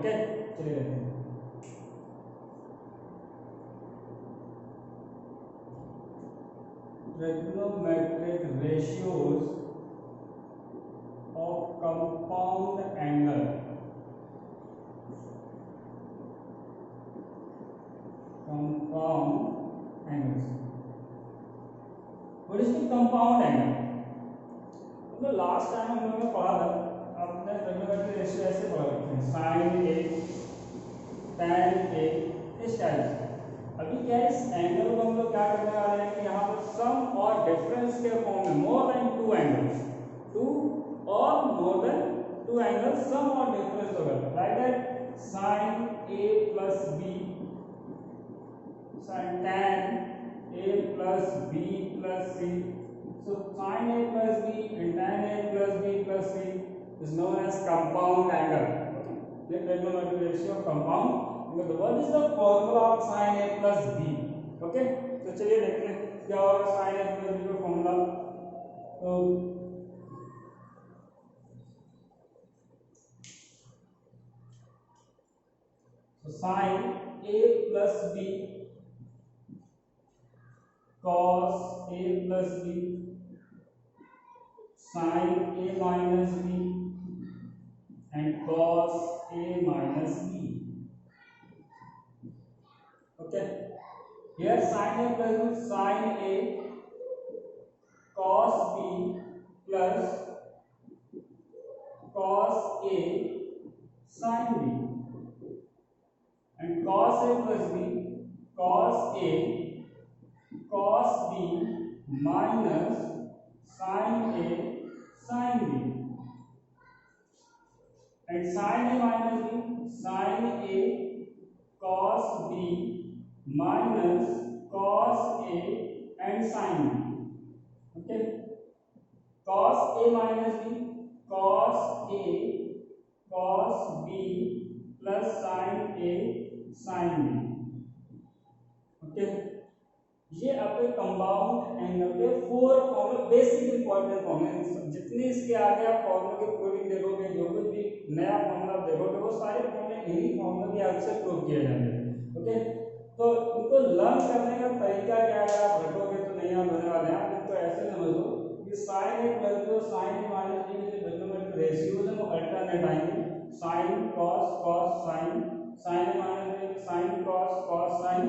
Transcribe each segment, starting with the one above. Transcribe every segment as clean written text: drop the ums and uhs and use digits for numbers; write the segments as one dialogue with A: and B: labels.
A: Okay चलिए देखते हैं। Trigonometric ratios of compound angle, compound angles. What is the compound angle? तो last time हम लोगों ने पढ़ा था, आपने ट्रिग्नोमेट्रिक रेशियो ऐसे पढ़ा थे, sin a tan a इस टाइप से। अभी क्या है, इस एंगल को हम लोग क्या करने वाले हैं कि यहाँ पर सम और डिफरेंस के फॉर्म में, more than two angles, two और more than two angles, sum और डिफरेंस होगा। राइट है, sin a plus b, sin tan a plus b प्लस c, so sin a plus b and tan a plus b plus c is known as compound angle. The trigonometric ratio of compound. What is the formula of sin a plus b? Okay, तो चलिए देखते हैं क्या होगा sin a plus b का formula. तो sin a plus b cos a plus b sin a minus b and cos a minus b. Okay, here sin a plus b, sin a cos b plus cos a sin b, and cos a plus b cos a cos b minus sin a sin b, and sin a minus b sin a cos b minus cos a and sin b. Okay, cos a minus b cos a cos b plus sin a sin b. Okay, ये आपके compound angle के 4 फॉर्मूले, basic important फॉर्मूले। जितने इसके आगे आप फॉर्मूले की प्रूविंग देखोगे, जो कुछ भी नया फॉर्मूला देखोगे, वो सारे फॉर्मूले इन्हीं फॉर्मूले की हेल्प से प्रूव किए जाते हैं। ओके, तो इनको लर्न करने का तरीका क्या है, आप रटोगे तो नहीं याद होने वाले हैं। आप इनको ऐसे समझो कि sin a प्लस b और sin a माइनस b के जो ट्रिग्नोमेट्रिक रेशियोज हैं वो अल्टरनेट आएंगे, sin cos cos sin, sin a minus b sin cos cos sin,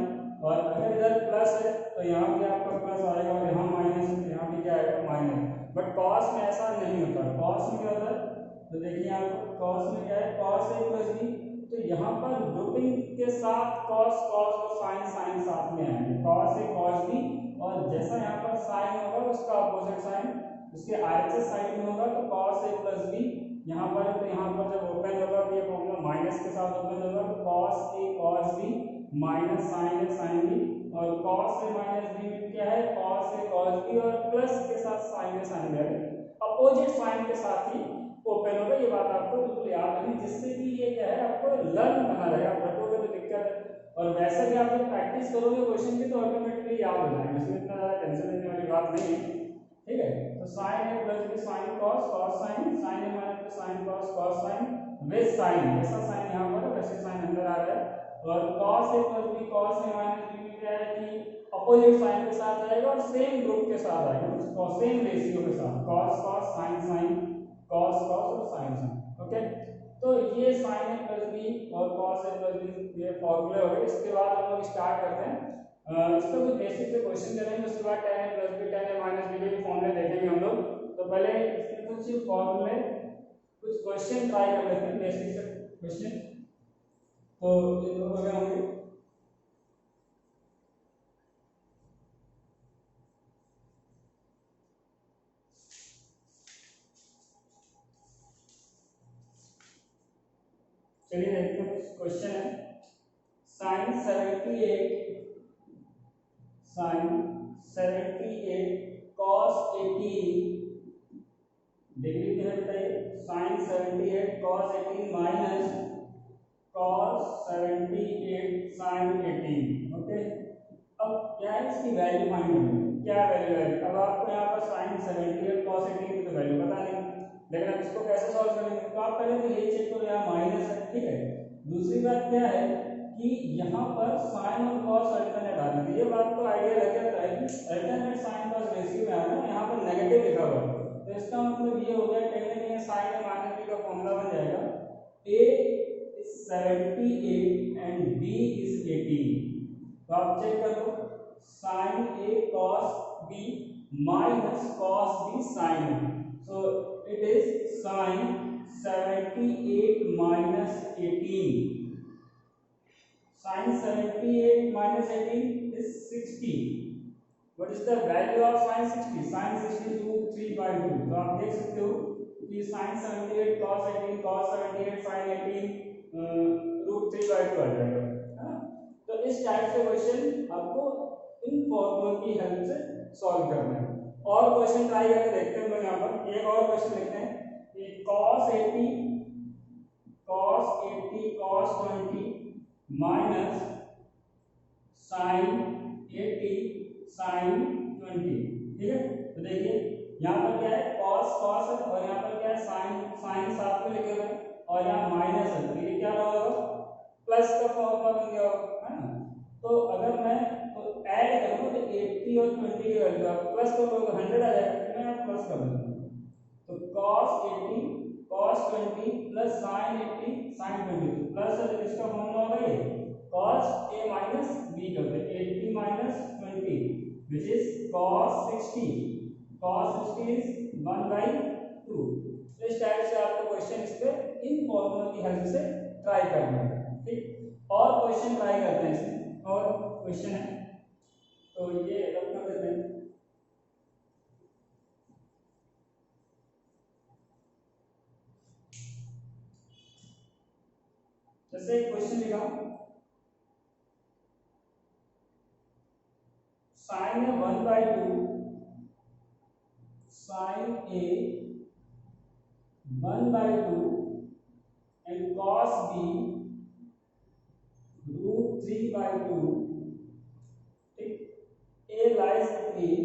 A: और अगर इधर प्लस है तो यहाँ भी आपका प्लस आएगा और यहाँ माइनस है तो यहाँ भी क्या आएगा, माइनस। बट कॉस में ऐसा नहीं होता। कॉस में क्या होता है, तो देखिए आपको कॉस में क्या है, cos a प्लस b, तो यहाँ पर ग्रुपिंग के साथ cos cos और sin sin साथ में आएंगे, cos a cos b, और जैसा यहाँ पर sin होगा उसका अपोजिट साइन उसके RHS साइड में होगा, तो cos a प्लस b यहाँ पर है, तो यहाँ पर जब ओपन होगा तो ये फॉर्मूला माइनस के साथ ओपन होगा, तो cos a cos b minus sin a sin b, और cos a माइनस b में क्या है, cos a cos b, और प्लस के साथ sin a sin b, opposite sign के साथ ही ओपन होगा। ये बात आपको बिल्कुल याद रखनी, जिससे कि ये क्या है आपको लर्न बना रहेगा। आप रटोगे तो दिक्कत है, और वैसे भी आप जब प्रैक्टिस करोगे क्वेश्चन की तो ऑटोमेटिकली याद हो जाएगा, इसमें इतना ज़्यादा टेंशन लेने वाली बात नहीं है। ठीक है, तो sin a plus b sin cos cos sin, sin a minus b sin cos cos sin with sin, जैसा साइन यहाँ पर है वैसे साइन अंदर आ रहा है, और cos a plus b cos a minus b में क्या है कि अपोजिट साइन के साथ आएगा और सेम ग्रुप के साथ आएगा, सेम रेशियो के साथ, cos cos sin sin cos cos और sin sin। ओके, तो ये sin a प्लस b और cos a प्लस b ये फॉर्मूले हो गए। इसके बाद हम लोग स्टार्ट करते हैं, इस पर कुछ बेसिक से क्वेश्चन करेंगे, उसके बाद tan a plus b tan a minus b के फॉर्मूले देखेंगे हम लोग। तो पहले इसके कुछ फॉर्मूले, कुछ क्वेश्चन ट्राई कर लेते हैं, बेसिक से क्वेश्चन। तो ये दो हो गए होंगे। चलिए देखते हैं, क्वेश्चन है sin 78 cos 18 डिग्री में है, बताइए sin 78 cos 18 minus cos 78 sin 18। Okay, अब क्या है इसकी वैल्यू फाइंड करनी है, क्या वैल्यू है। अब आपको यहाँ पर sin 78 cos 18 की तो वैल्यू पता नहीं, लेकिन अब इसको कैसे सॉल्व करेंगे, तो आप पहले तो ये चेक करो यहाँ माइनस है, ठीक है, दूसरी बात क्या है कि यहाँ पर साइन और कॉस अल्टरनेट आ रही है। ये बात तो आइडिया लग जाता है कि अल्टरनेट साइन कॉस रेशियो में आ रहा है, यहाँ पर नेगेटिव लिखा हुआ है, तो इसका मतलब ये हो गया कहीं ना कहीं साइन में माइनस बी का फॉर्मूला बन जाएगा a is 78 and b is 18। तो आप चेक कर लो, sign a cos b minus cos b sin a, so it is sin 78 minus 18। sin 78 minus 18 is 60। What is the value of sin 60? Sin 60 root 3/2। तो आप देख सकते हो कि sin 78 cos 18 cos 78 sin 18 root 3/2 आ जाएगा, है ना। तो इस टाइप से क्वेश्चन आपको इन फॉर्मूलों की हेल्प से सॉल्व करना है। और क्वेश्चन ट्राई करके देखते हैं हम लोग। यहाँ पर एक और क्वेश्चन लिखते हैं कि cos 80 cos 20 minus sin 80 sin 20। ठीक है, तो देखिए यहाँ पर क्या है, cos है और यहाँ पर क्या है sin साथ में लिखे हुए हैं और यहाँ माइनस है, तो ये क्या होगा, प्लस का फॉर्मूला बन गया होगा, है ना। तो अगर मैं तो ऐड करूँ तो 80 और 20 की वैल्यू आप प्लस करोगे तो 100 आ जाएगा, तो मैं यहाँ प्लस कर दूँगा। तो cos 80 cos 20 plus sin 80 sin 20, तो प्लस है तो इसका फॉर्मूला होगा ये cos a minus b कर दे, 80 minus 20 which is cos 60 is 1/2। तो इस टाइप से आपको क्वेश्चन इस पे इन फॉर्मूला की हेल्प से ट्राई करना है। ठीक, और क्वेश्चन ट्राई करते हैं इसमें, और क्वेश्चन है तो ये रब कर देते हैं। जैसे एक क्वेश्चन लिखा, sin 1/2 sin a 1/2 and cos b root 3/2। ठीक, a lies between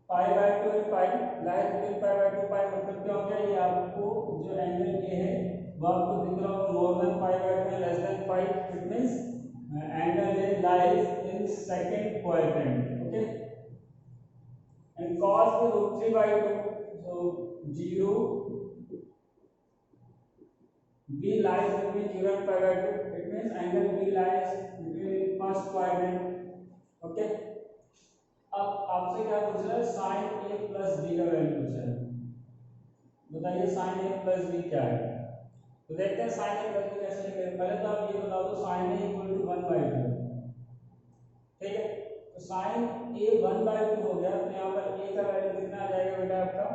A: pi/2 and pi, lies between pi/2 pi, मतलब क्या हो गया, ये आपको जो एंगल a है वो आपको दिख रहा होगा more than pi/2 less than pi, it means angle A lies in second quadrant, okay, and cos the root 3/2, so 0 B lies between 0 and pi/2, it means angle B lies between first quadrant, okay। अब आपसे क्या पूछ रहा है, sin A plus B का value पूछ रहा है, बताइए sin A plus B क्या है। तो देखते हैं sin A plus B कैसे निकलेगा। पहले तो आप ये बता दो sin A equal to 1/2, ठीक है। तो sin A 1/2 हो गया, तो यहाँ पर A का वैल्यू कितना आ जाएगा बेटा, आपका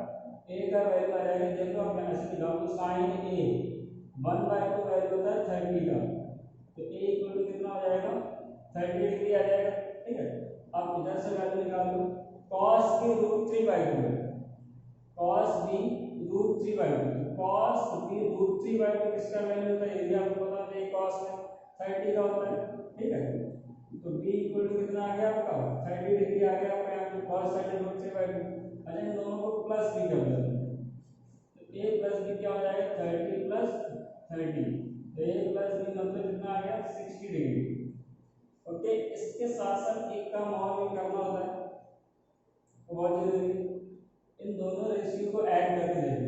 A: A का वैल्यू आ जाएगा, देखो आप यहाँ से निकालो, तो sin A 1/2 वैल्यू होता है 30 का, तो A इक्वल टू कितना हो जाएगा, 30 डिग्री आ जाएगा, ठीक है। आप इधर से वैल्यू निकाल लो, cos B रूट 3/2 है, cos B रूट 3/2, तो cos B रूट 3/2 किसका वैल्यू होता है, ये आपको पता है, cos में 30 का होता है, ठीक है। तो b इक्वल टू कितना आ गया आपका, 30 डिग्री आ गया आपका यहाँ पे, cos 30 रूट 3/2। अच्छा, इन दोनों को प्लस भी कर देते हैं, तो a प्लस b क्या हो जाएगा, 30 प्लस 30, तो a प्लस b मतलब कितना आ गया, 60 डिग्री, ओके। इसके साथ साथ एक काम और भी करना होता है, तो बहुत जरूरी, इन दोनों रेशियो को ऐड करके देखो।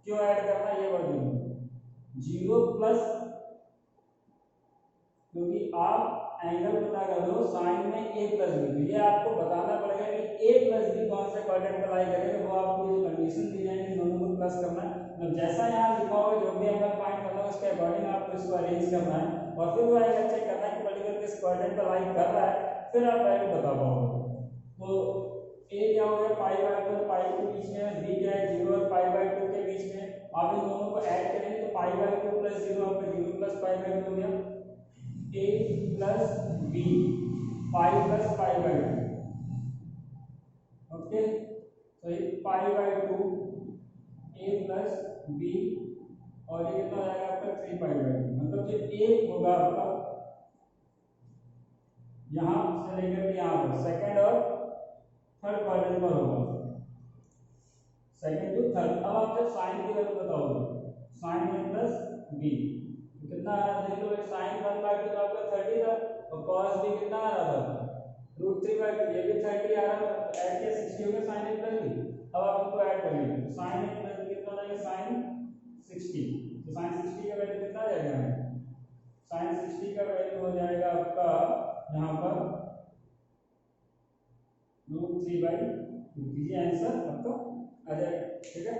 A: क्यों ऐड करना, ये बहुत जरूरी, 0 प्लस, क्योंकि आप एंगल पता कर लो साइन में a प्लस बी, तो ये आपको बताना पड़ेगा कि a प्लस बी कौन से क्वाड्रेंट पर लाई करेगा, वो आपको जो कंडीशन दी जाएगी दोनों को प्लस करना है, तो जैसा यहाँ लिखा होगा जो भी एंगल फाइंड करना है उसके अकॉर्डिंग आपको इसको अरेंज करना है, और फिर वो एंगल चेक करना है कि पर्टिकुलर किस क्वाड्रेंट पर लाई कर रहा है, फिर आप वैल्यू बता पाओगे। तो a क्या हो गया, pi/2 और पाई के बीच में, b क्या है 0 और pi/2 के बीच में, आप इन दोनों को ऐड करेंगे तो pi/2 प्लस 0 आपका 0 प्लस pi/2 हो गया, a plus b pi plus pi/2, okay. तो ये pi/2 a प्लस b और ये कितना हो जाएगा आपका 3pi/2, मतलब जो a होगा आपका यहाँ से लेकर के यहाँ पर सेकंड और थर्ड क्वाड्रेंट पर होगा, सेकंड टू थर्ड। अब आप जब साइन की वैल्यू बताओगे साइन ए प्लस बी कितना आ रहा था, देखो साइन 1/2 तो आपका 30 था और cos b कितना आ रहा था √3/2, ये भी 30 आ रहा था, तो ऐड किया 60 हो गया साइन ए प्लस बी। अब आप इनको ऐड कर लीजिए, तो साइन ए प्लस बी कितना हो जाएगा साइन 60, तो साइन 60 का वैल्यू कितना आ जाएगा, साइन 60 का वैल्यू हो जाएगा आपका यहाँ पर √3/2, कीजिए आंसर आपका आ जाएगा। ठीक है,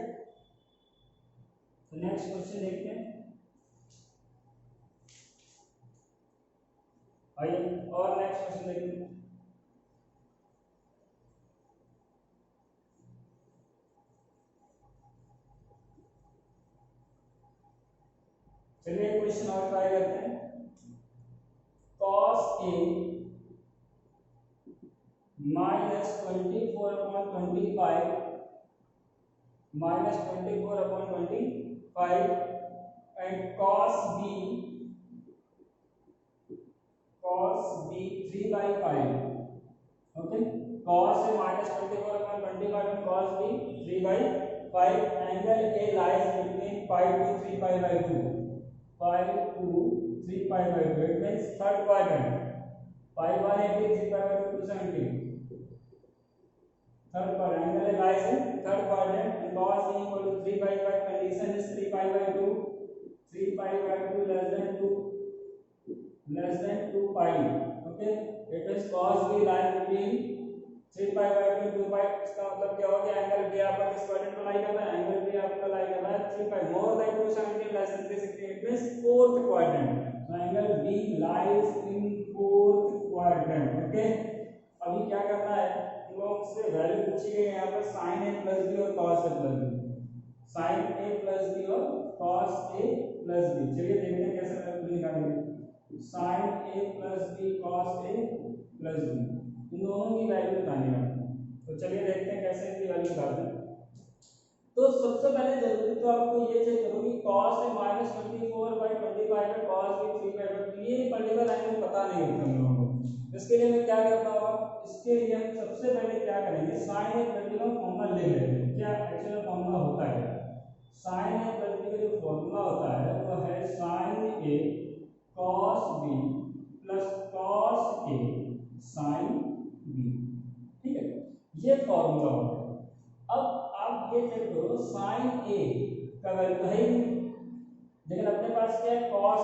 A: तो नेक्स्ट क्वेश्चन देखते हैं, आइए और नेक्स्ट क्वेश्चन देखते हैं। चलिए क्वेश्चन और ट्राई करते हैं। cos a minus 24/25 minus 24/25 and cos b 3/5, okay, cos a minus 24/25 and cos b 3/5, angle a lies between 5 to 3/2, 5 to 3/2, it means third quadrant, 5/180, 3/2 270, third quadrant, angle a lies in third quadrant and cos b equal to 3/5, condition is 3/2, 3/2 less than 2 pi, okay, it is cos b lies between 3/2 and 2 pi, इसका मतलब क्या हो गया, angle b आपका किस quadrant में लाई कर रहा है, एंगल b आपका लाई कर रहा है 3 pi more than 270 less than 360, it means fourth quadrant, so angle b lies in fourth quadrant, okay। अभी क्या करना है, इन लोगों से वैल्यू पूछी गई है यहाँ पर sin a plus b और cos a plus b, sin a plus b और cos a plus b, चलिए देखते हैं कैसे वैल्यू निकालेंगे, sin a plus b cos a plus b, इन दोनों की वैल्यू निकालनी है, तो चलिए देखते हैं कैसे इनकी वैल्यू निकालते हैं। तो सबसे पहले जरूरी तो आपको ये चेक करो कि cos a minus 24/25 है, cos b 3/2, ये पर्टिकुलर एंगल पता नहीं होता हम लोगों को, इसके लिए मैं क्या करता हूँ, इसके लिए हम सबसे पहले क्या करेंगे, sin a plus b का फॉर्मूला लिख लेते हैं, क्या एक्चुअल फॉर्मूला होता है, sin a plus b का जो फॉर्मूला होता है वो है sin a cos b plus cos a sin b, ठीक है, ये फॉर्मूला होता है। अब आप ये चेक करो sin a का वैल्यू है ही नहीं, लेकिन अपने पास क्या है, cos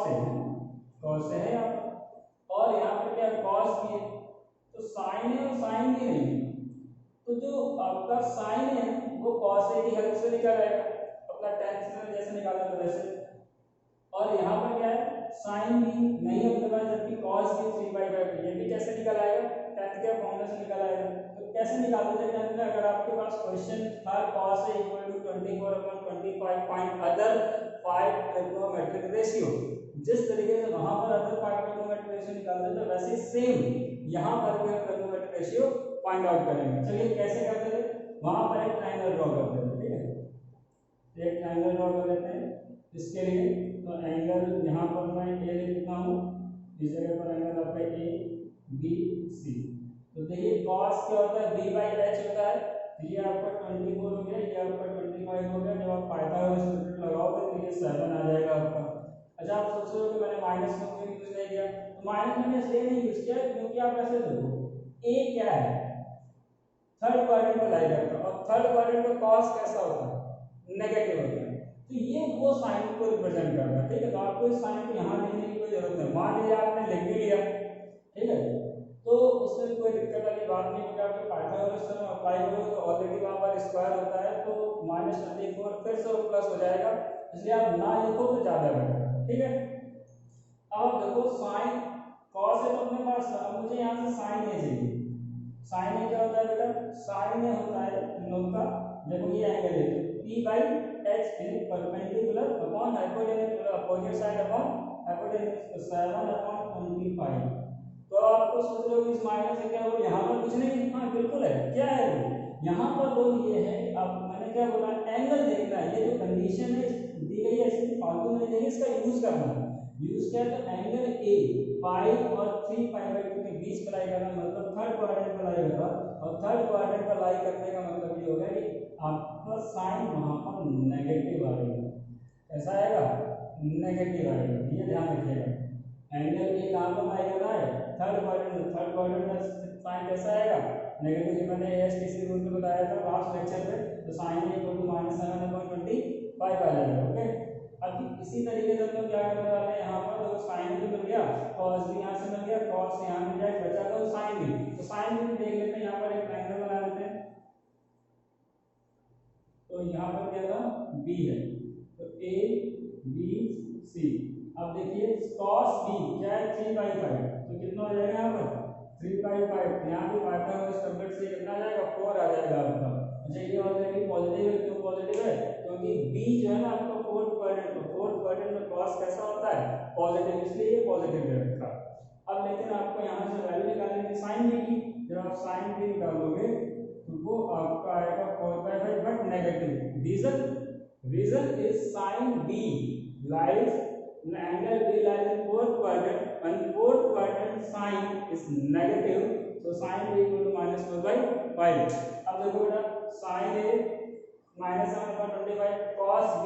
A: है यहाँ पर, और यहाँ पर क्या है cos b है, तो sin है और sin b नहीं, तो जो आपका sin है वो cos a की हेल्प से निकल आएगा, अपना tan से जैसे निकाला था वैसे, और यहाँ पर क्या है sin b नहीं है अपने पास, जबकि cos b 3/2, ये भी कैसे निकल आएगा, tan के फॉर्मूला से निकल आएगा। तो कैसे निकालोगे tan में, अगर आपके पास क्वेश्चन था cos a equal to 24/25 find other 5 trigonometric ratio, जिस तरीके से वहां पर अदर 5 ट्रिग्नोमेट्रिक रेशियो निकालते थे वैसे सेम यहाँ पर भी हम ट्रिग्नोमेट्रिक रेशियो फाइंड आउट करेंगे। चलिए कैसे करते थे, वहां पर एक ट्रायंगल ड्रॉ करते थे, ठीक है, एक ट्रायंगल ड्रॉ कर लेते हैं इसके लिए, तो एंगल यहाँ पर मैं ए लिखता हूँ, इस जगह पर एंगल आपका ए बी सी, तो देखिए cos क्या होता है, b/h होता है, तो ये आपका 24 हो गया, ये आपका 25 हो गया, जब आप पाइथागोरस थ्योरम लगाओगे तो ये 7 आ जाएगा आपका। अच्छा आप सोच रहे हो कि मैंने माइनस का क्यों यूज नहीं किया, तो माइनस मैंने इसलिए नहीं यूज किया क्योंकि आप ऐसे देखो a क्या है, थर्ड क्वाड्रेंट में लाई करता है, और थर्ड क्वाड्रेंट में cos कैसा होता है, नेगेटिव होता है, तो ये वो साइन को रिप्रेजेंट करता है, ठीक है, तो आपको इस साइन को यहाँ लिखने की कोई जरूरत नहीं, मान लीजिए आपने लिख भी लिया, ठीक है, तो उसमें कोई दिक्कत वाली बात नहीं, क्योंकि आपके पाइथागोरस थ्योरम अप्लाई करोगे तो ऑलरेडी वहां पर स्क्वायर होता है, तो -24 फिर से प्लस हो जाएगा, इसलिए आप ना लिखो तो ज्यादा बेटर, ठीक है। अब देखो साइन cos है तो अपने पास, अब मुझे यहाँ से sin a चाहिए, sin a क्या होता है बेटा, sin a होता है इन लोग का, देखो ये एंगल है p/h इन perpendicular upon hypotenuse, opposite side upon hypotenuse, 7/25, तो आपको सोच रहे हो इस माइनस से क्या बोल, यहाँ पर कुछ नहीं, हाँ बिल्कुल है, क्या है वो यहाँ पर रोल ये है, अब मैंने क्या बोला, एंगल देखना है, ये जो कंडीशन है दी गई है इसकी फालतू में नहीं देंगे, इसका यूज करना है, यूज क्या है, तो एंगल ए 5 और 3/2 के बीच में लाई करना, मतलब थर्ड क्वाड्रेंट पर लाई करना, और थर्ड क्वाड्रेंट पर लाई करने का मतलब ये होगा कि आपका साइन वहां पर नेगेटिव आएगा, ऐसा है नेगेटिव आएगा, ये ध्यान रखिएगा। एंगल ए कहाँ पर लाई कर रहा है, थर्ड क्वाड्रेंट में साइन कैसा आएगा, नेगेटिव। जो मैंने एस किसी रूल में बताया था लास्ट लेक्चर में, तो साइन ए इक्वल टू -7/25 आ जाएगा। ओके, अब इसी तरीके से हम लोग क्या करने वाले हैं, यहाँ पर देखो साइन भी मिल गया, कॉस भी यहाँ से मिल गया, कॉस यहाँ मिल जाए, बचा तो साइन भी। तो साइन भी देख लेते हैं, यहाँ पर एक ट्रायंगल बना लेते हैं। तो यहाँ पर क्या था, बी है, तो ए बी सी। अब देखिए cos b क्या है, 3/5, तो कितना हो जाएगा यहाँ पर 3/5। यहाँ भी पाइथागोरस स्टैंडर्ड से कितना आ जाएगा, 4 आ जाएगा आपका। अच्छा ये ऑलरेडी पॉजिटिव है, क्यों पॉजिटिव है, क्योंकि b जो है ना आपका फोर्थ क्वाड्रेंट में cos कैसा होता है, पॉजिटिव, इसलिए ये पॉजिटिव है रखा। अब लेकिन आपको यहाँ से वैल्यू निकालनी है sin b की। जब आप sin b निकालोगे तो वो आपका आएगा 4/5 but negative. Reason is sin b lies angle b lies in fourth quadrant and fourth quadrant sin is negative, so sin b equal to -4/5। अब देखो बेटा sin a -7/25, cos b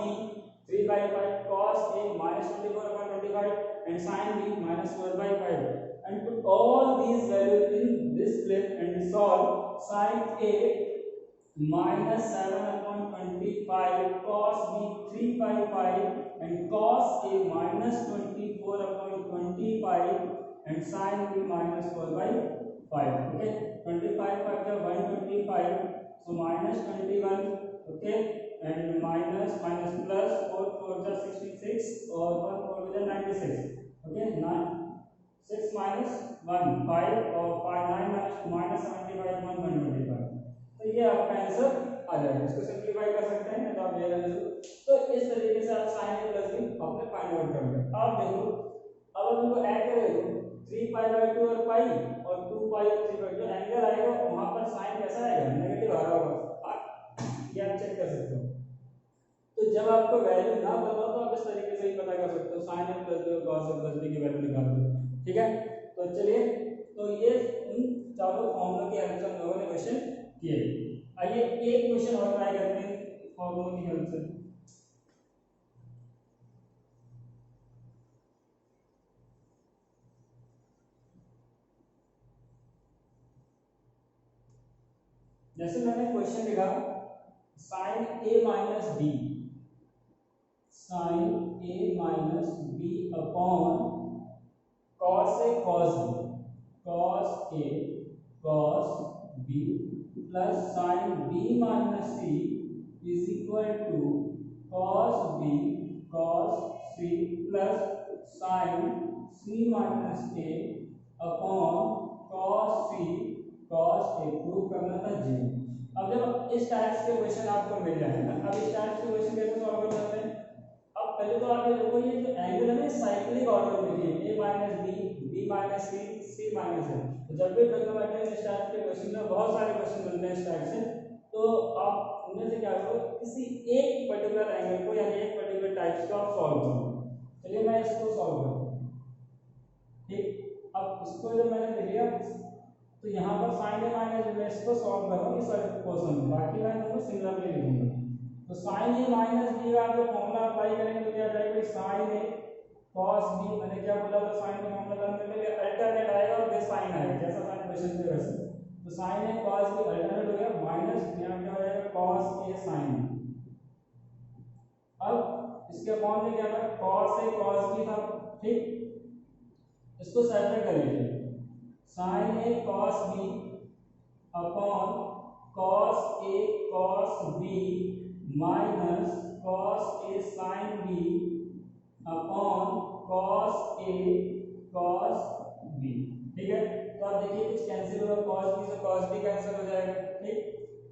A: 3/5, cos a -24/25 and sin b -4/5, and put all these values in this place and solve। sin a -7/25, cos b 3/5 and cos a -24/25 and sin b -4/5। okay, 25 5 125, so -21। okay, and minus plus 4 4 66 और 1 4 96। okay, 6 minus 1 5 और 5 9 -75 125। तो ये आपका answer आ जाएगा। इसको simplify कर सकते हैं, तो आप ले लेंगे। तो इस तरीके से आप sin a प्लस b अपने फाइंड आउट कर लेंगे। अब देखो, अब हम इनको ऐड करेंगे 3π/2 और पाई और 2π और 3π, जो एंगल आएगा वहां पर sin कैसा आएगा, नेगेटिव आ रहा होगा, ये आप चेक कर सकते हो। तो जब आपको वैल्यू ना पता हो तो आप इस तरीके से ही पता कर सकते हो, sin a प्लस b और cos a प्लस b की वैल्यू निकाल दो। ठीक है, तो चलिए, तो ये उन चारों फॉर्मूला के हेल्प से हम लोगों ने क्वेश्चन किए। आइए एक क्वेश्चन और ट्राई करते हैं फॉर्मूला की हेल्प से। जैसे मैंने क्वेश्चन लिखा sin a minus b, sin a minus b upon cos a cos b, cos a cos b plus sin b minus c is equal to cos b cos c plus sin c minus a upon cos c cos a। Prove करना था जी। अब जब इस types के question आपको मिल जाए ना, अब इस टाइप्स के क्वेश्चन कैसे सॉल्व करते हैं। अब पहले तो आप ये देखो, ये जो एंगल है ना साइक्लिक ऑर्डर में लिखिए, a minus b b minus c c minus a। तो जब भी ट्रिग्नोमेट्री इस टाइप के क्वेश्चन में बहुत सारे क्वेश्चन मिलते हैं इस टाइप से, तो आप उनमें से क्या करो, किसी एक पर्टिकुलर एंगल को यानी एक पर्टिकुलर टाइप्स को आप सॉल्व करो। चलिए मैं इसको सॉल्व करता हूं। ठीक, अब इसको जब मैंने लिख लिया तो यहाँ पर sin a माइनस मैं इसको सॉल्व कर रहा हूँ इस पोर्शन में, बाकी मैं इसको सिमिलरली लिखूंगा। तो sin a माइनस b का जो फॉर्मूला अप्लाई करेंगे तो क्या जाएगा, sin a cos b, मैंने क्या बोला था, sin का फॉर्मूला करने के लिए अल्टरनेट आएगा और फिर sin आएगा, जैसा मैंने क्वेश्चन में वैसे। तो sin a cos b alternate हो गया, माइनस यहाँ क्या हो जाएगा cos a sin b। अब इसके अपॉन में क्या था, cos a cos b था। ठीक, इसको सेपरेट कर लीजिए, sin a cos b upon cos a cos b minus cos a sin b upon cos a cos b। ठीक है, तो आप देखिए कुछ कैंसिल होगा, cos b से cos b कैंसिल हो जाएगा। ठीक,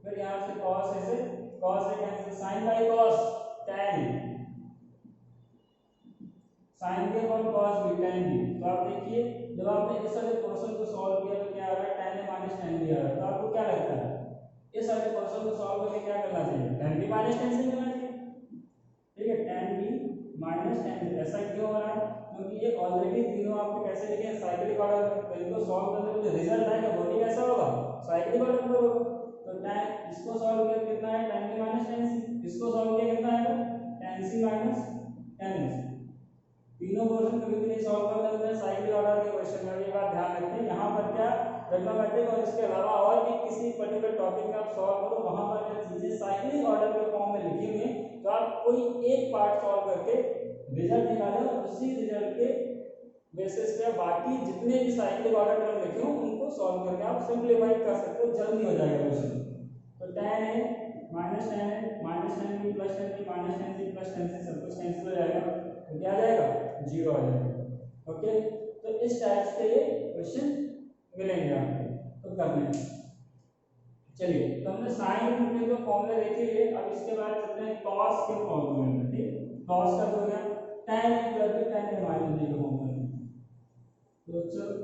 A: फिर यहाँ से cos a से cos a cancel, sin by cos tan, sin के upon cos b tan b। तो आप देखिए जब आपने इस वाले क्वेश्चन को सॉल्व किया तो क्या आ रहा है, tan a minus tan b आ रहा है। तो आपको क्या लगता है, इस वाले क्वेश्चन को सॉल्व करके क्या करना चाहिए, tan b minus tan c करना चाहिए। ठीक है, tan b minus tan c। ऐसा क्यों हो रहा है, क्योंकि ये ऑलरेडी तीनों आपके कैसे लिखे हैं, साइक्लिक ऑर्डर में। तो इनको सॉल्व करने में जो रिजल्ट आएगा वो भी कैसा होगा, साइक्लिक ऑर्डर में होगा। तो tan इसको सॉल्व किया कितना है, tan b minus tan c। इसको सॉल्व किया कितना आएगा, tan c minus tan c। तीनों क्वेश्चन कभी भी नहीं सॉल्व कर सकते हैं साइक्लिक ऑर्डर के क्वेश्चन में, ये बात ध्यान रखें। यहाँ पर क्या ट्रिग्नोमेट्रिक और इसके अलावा और भी किसी पर्टिकुलर टॉपिक में आप सॉल्व करो, वहां पर जो चीजें साइक्लिक ऑर्डर के फॉर्म में लिखी हुई हैं, तो आप कोई एक पार्ट सॉल्व करके रिजल्ट निकालें और उसी रिजल्ट के बेसिस पे बाकी जितने भी साइक्लिक ऑर्डर टर्म लिखे हो उनको सॉल्व करके आप सिंप्लीफाई कर सकते हो, जल्दी हो जाएगा क्वेश्चन। तो tan a minus tan a minus tan b plus tan b minus tan c plus tan c सब कुछ कैंसिल हो जाएगा, तो क्या आ जाएगा, 0 आ जाएगा। ओके, तो इस टाइप के ये क्वेश्चन मिलेंगे आपको, तो कर लें। चलिए, तो हमने साइन के जो फॉर्मूले देखे हैं, अब इसके बाद चलते हैं cos के फॉर्मूले में। ठीक, cos का जो है tan a plus b tan a minus b के फॉर्मूले में। तो चलो